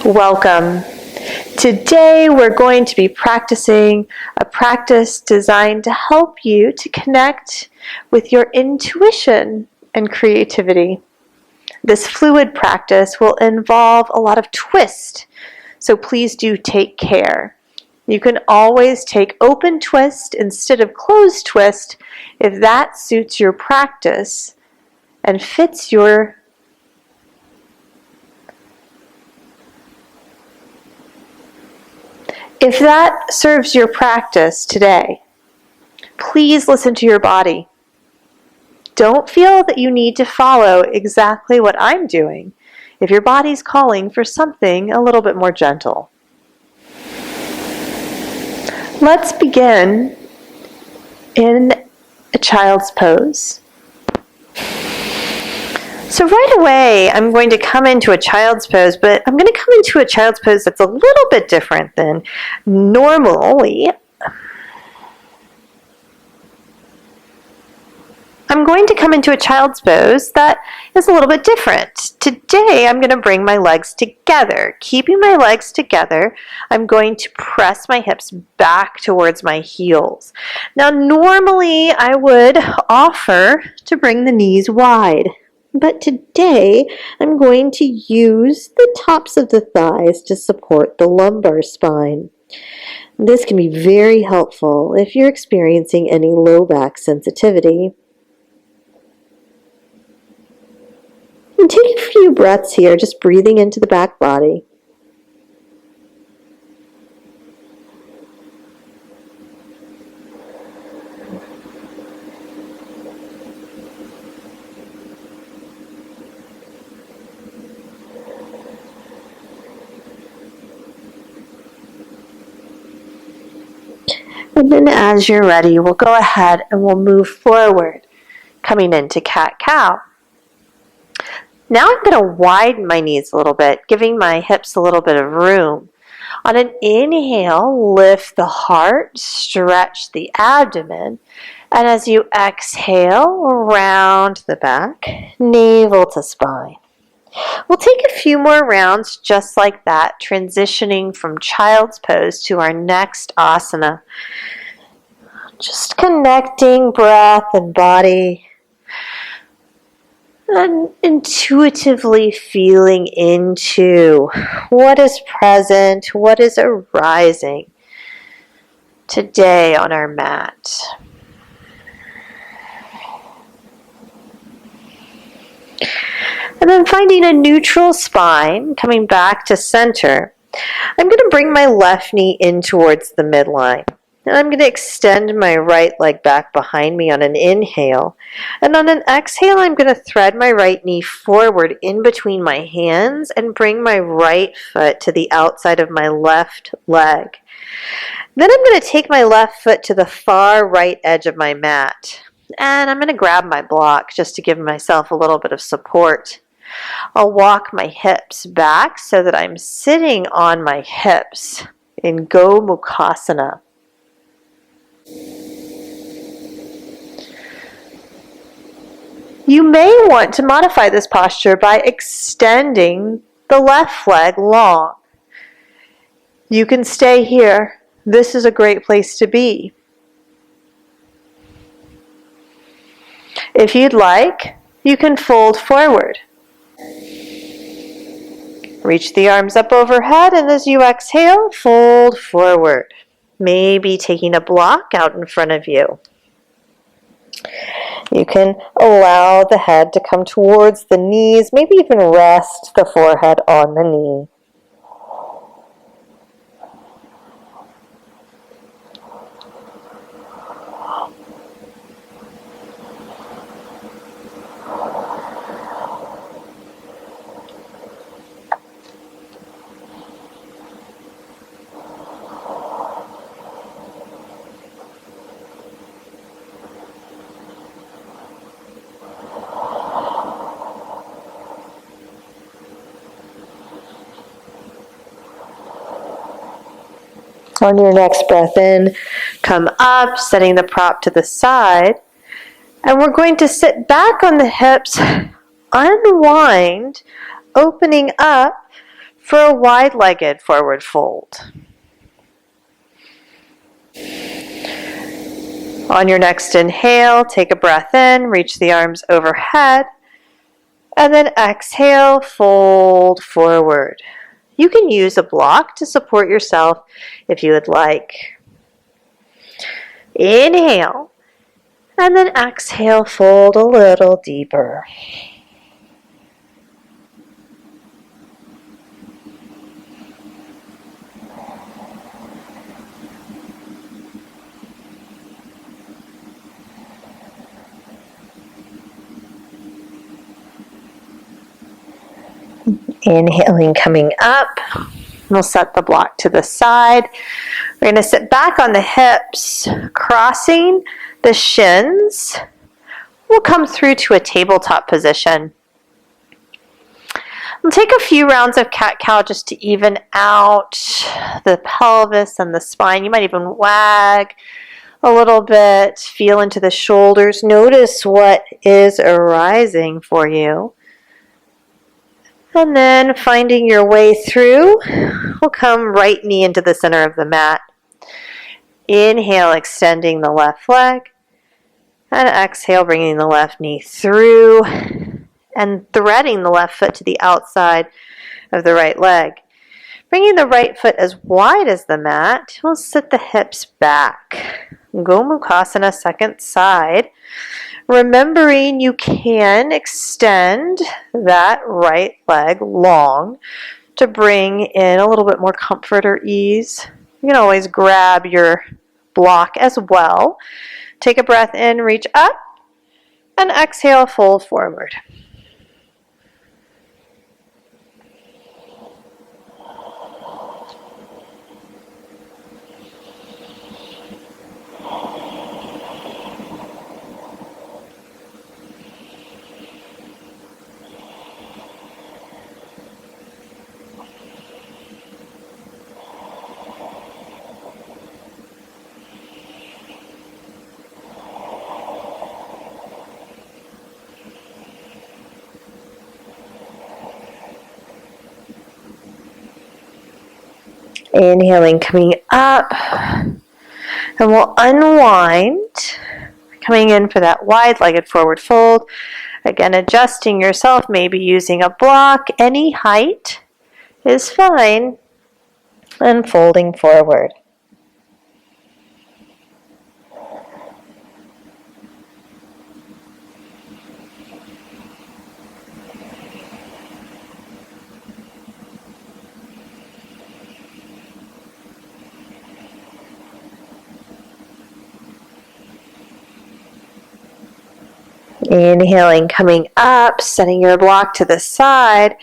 Welcome. Today we're going to be practicing a practice designed to help you to connect with your intuition and creativity. This fluid practice will involve a lot of twist, so please do take care. You can always take open twist instead of closed twist if that suits your practice and fits your If that serves your practice today, please listen to your body. Don't feel that you need to follow exactly what I'm doing if your body's calling for something a little bit more gentle. Let's begin in a child's pose. So right away, I'm going to come into a child's pose, but I'm going to come into a child's pose that's a little bit different than normally. I'm going to come into a child's pose that is a little bit different. Today, I'm going to bring my legs together. Keeping my legs together, I'm going to press my hips back towards my heels. Now, normally, I would offer to bring the knees wide. But today, I'm going to use the tops of the thighs to support the lumbar spine. This can be very helpful if you're experiencing any low back sensitivity. And take a few breaths here, just breathing into the back body. And then as you're ready, we'll go ahead and we'll move forward, coming into cat-cow. Now I'm going to widen my knees a little bit, giving my hips a little bit of room. On an inhale, lift the heart, stretch the abdomen, and as you exhale, round the back, navel to spine. We'll take a few more rounds just like that, transitioning from child's pose to our next asana. Just connecting breath and body and intuitively feeling into what is present, what is arising today on our mat. And then finding a neutral spine, coming back to center, I'm going to bring my left knee in towards the midline. And I'm going to extend my right leg back behind me on an inhale. And on an exhale, I'm going to thread my right knee forward in between my hands and bring my right foot to the outside of my left leg. Then I'm going to take my left foot to the far right edge of my mat. And I'm going to grab my block just to give myself a little bit of support. I'll walk my hips back so that I'm sitting on my hips in Gomukhasana. You may want to modify this posture by extending the left leg long. You can stay here. This is a great place to be. If you'd like, you can fold forward. Reach the arms up overhead, and as you exhale, fold forward. Maybe taking a block out in front of you. You can allow the head to come towards the knees, maybe even rest the forehead on the knee. On your next breath in, come up, setting the prop to the side. And we're going to sit back on the hips, unwind, opening up for a wide-legged forward fold. On your next inhale, take a breath in, reach the arms overhead, and then exhale, fold forward. You can use a block to support yourself if you would like. Inhale, and then exhale, fold a little deeper. Inhaling, coming up. We'll set the block to the side. We're going to sit back on the hips, crossing the shins. We'll come through to a tabletop position. We'll take a few rounds of cat-cow just to even out the pelvis and the spine. You might even wag a little bit, feel into the shoulders. Notice what is arising for you. And then finding your way through, we'll come right knee into the center of the mat. Inhale, extending the left leg. And exhale, bringing the left knee through and threading the left foot to the outside of the right leg. Bringing the right foot as wide as the mat, we'll sit the hips back. Gomukhasana, second side. Remembering you can extend that right leg long to bring in a little bit more comfort or ease. You can always grab your block as well. Take a breath in, reach up, and exhale, fold forward. Inhaling, coming up, and we'll unwind, coming in for that wide-legged forward fold. Again, adjusting yourself, maybe using a block, any height is fine, and folding forward. Inhaling, coming up, setting your block to the side.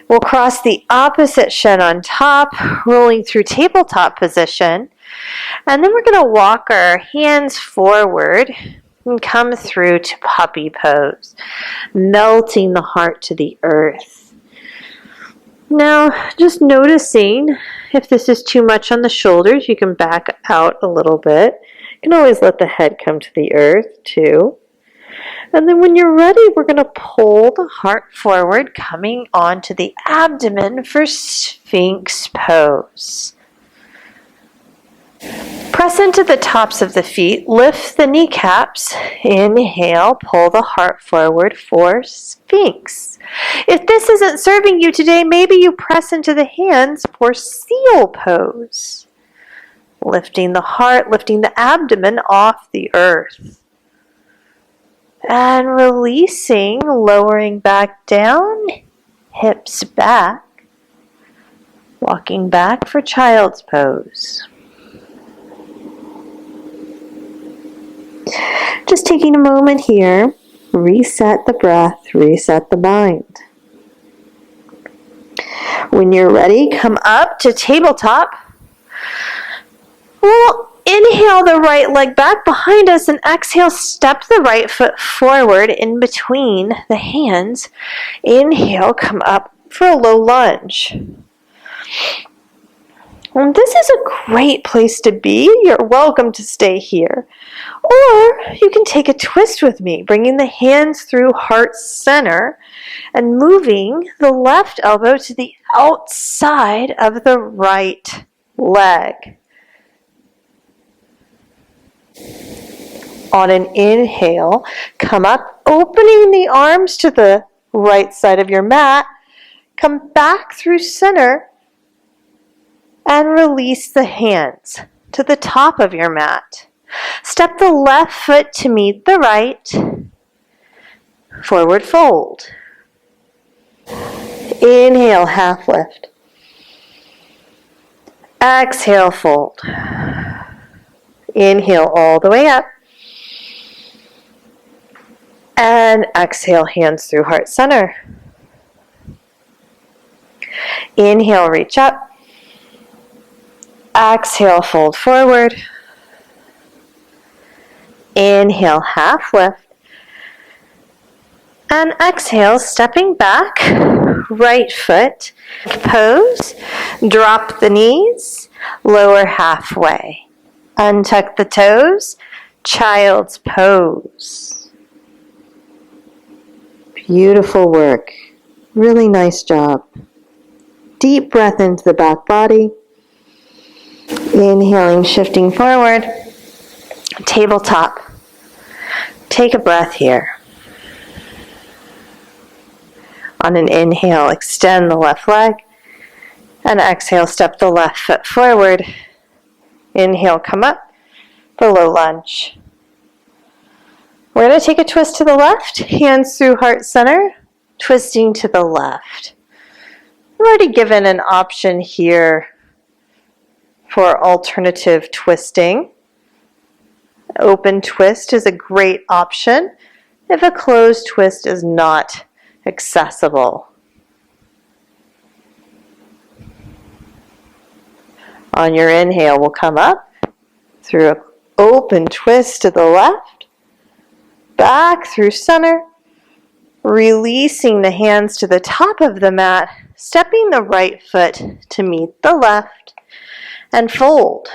We'll cross the opposite shin on top, rolling through tabletop position. And then we're going to walk our hands forward and come through to puppy pose, melting the heart to the earth. Now, just noticing if this is too much on the shoulders, you can back out a little bit. You can always let the head come to the earth too. And then when you're ready, we're going to pull the heart forward, coming onto the abdomen for Sphinx pose. Press into the tops of the feet, lift the kneecaps, inhale, pull the heart forward for Sphinx. If this isn't serving you today, maybe you press into the hands for seal pose. Lifting the heart, lifting the abdomen off the earth. And releasing, lowering back down, hips back. Walking back for child's pose. Just taking a moment here, reset the breath, reset the mind. When you're ready, come up to tabletop. We'll inhale the right leg back behind us and exhale, step the right foot forward in between the hands. Inhale, come up for a low lunge. This is a great place to be. You're welcome to stay here. Or you can take a twist with me, bringing the hands through heart center and moving the left elbow to the outside of the right leg. On an inhale, come up, opening the arms to the right side of your mat. Come back through center and release the hands to the top of your mat. Step the left foot to meet the right. Forward fold. Inhale, half lift. Exhale, fold. Inhale all the way up. And exhale, hands through heart center. Inhale, reach up. Exhale, fold forward. Inhale, half lift. And exhale, stepping back, right foot, pose, drop the knees, lower halfway. Untuck the toes, child's pose. Beautiful work. Really nice job. Deep breath into the back body. Inhaling, shifting forward. Tabletop. Take a breath here. On an inhale, extend the left leg. And exhale, step the left foot forward. Inhale, come up for low lunge. We're going to take a twist to the left, hands through heart center, twisting to the left. I've already given an option here for alternative twisting. Open twist is a great option if a closed twist is not accessible. On your inhale, we'll come up through an open twist to the left, back through center, releasing the hands to the top of the mat, stepping the right foot to meet the left, and fold.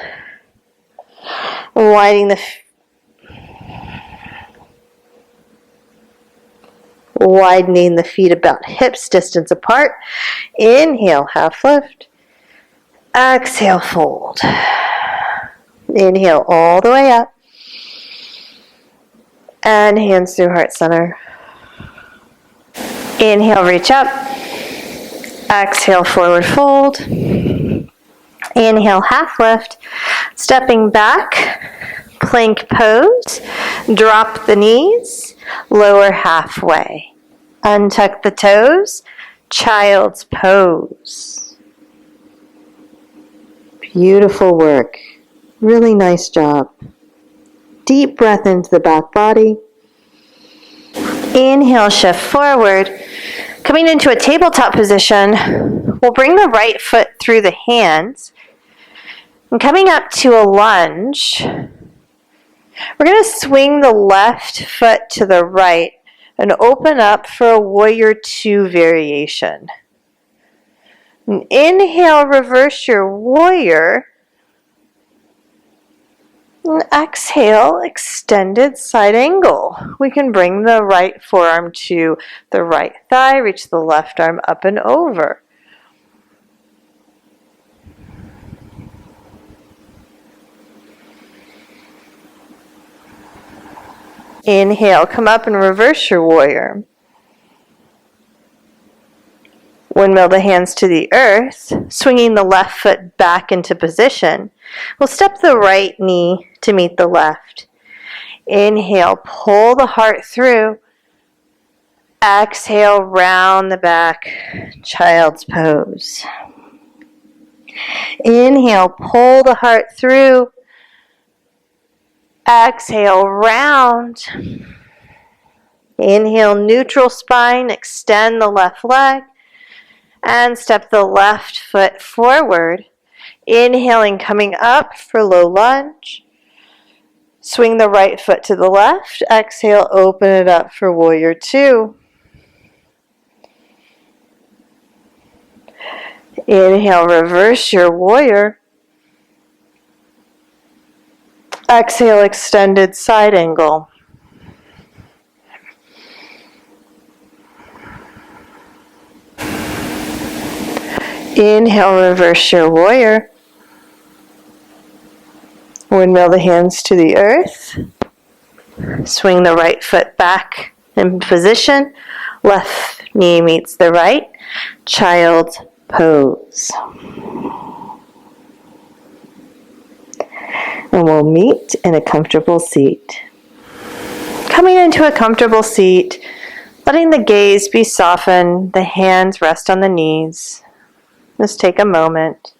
Widening the feet about hips distance apart. Inhale, half lift. Exhale, fold. Inhale all the way up. And hands through heart center. Inhale, reach up. Exhale, forward fold. Inhale, half lift. Stepping back, plank pose. Drop the knees, lower halfway. Untuck the toes, child's pose. Beautiful work. Really nice job. Deep breath into the back body. Inhale, shift forward. Coming into a tabletop position, we'll bring the right foot through the hands. And coming up to a lunge, we're going to swing the left foot to the right and open up for a warrior two variation. And inhale, reverse your warrior. And exhale, extended side angle. We can bring the right forearm to the right thigh, reach the left arm up and over. Inhale, come up and reverse your warrior. Windmill the hands to the earth, swinging the left foot back into position. We'll step the right knee to meet the left. Inhale, pull the heart through. Exhale, round the back, child's pose. Inhale, pull the heart through. Exhale, round. Inhale, neutral spine, extend the left leg. And step the left foot forward. Inhaling, coming up for low lunge. Swing the right foot to the left. Exhale, open it up for warrior two. Inhale, reverse your warrior. Exhale, extended side angle. Inhale, reverse your warrior. Windmill the hands to the earth. Swing the right foot back in position. Left knee meets the right. Child's pose. And we'll meet in a comfortable seat. Coming into a comfortable seat, letting the gaze be softened, the hands rest on the knees. Just take a moment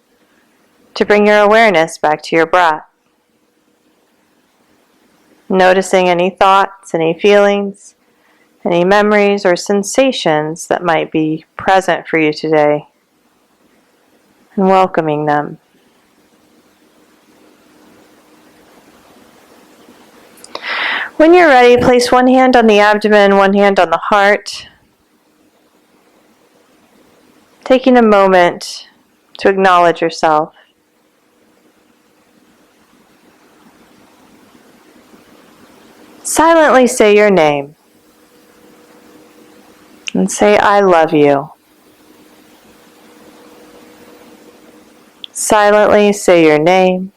to bring your awareness back to your breath. Noticing any thoughts, any feelings, any memories or sensations that might be present for you today, and welcoming them. When you're ready, place one hand on the abdomen, one hand on the heart. Taking a moment to acknowledge yourself. Silently say your name. And say, I love you. Silently say your name.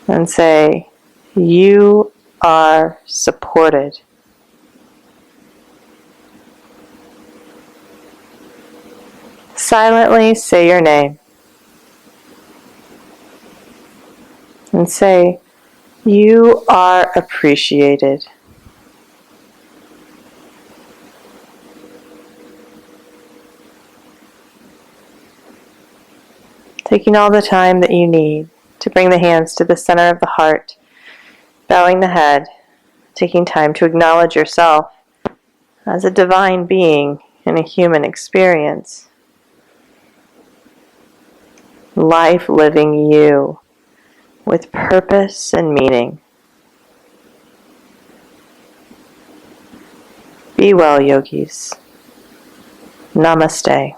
And say, you are supported. Silently say your name. And say, you are appreciated. Taking all the time that you need to bring the hands to the center of the heart, bowing the head, taking time to acknowledge yourself as a divine being in a human experience. Life living you with purpose and meaning. Be well, yogis. Namaste.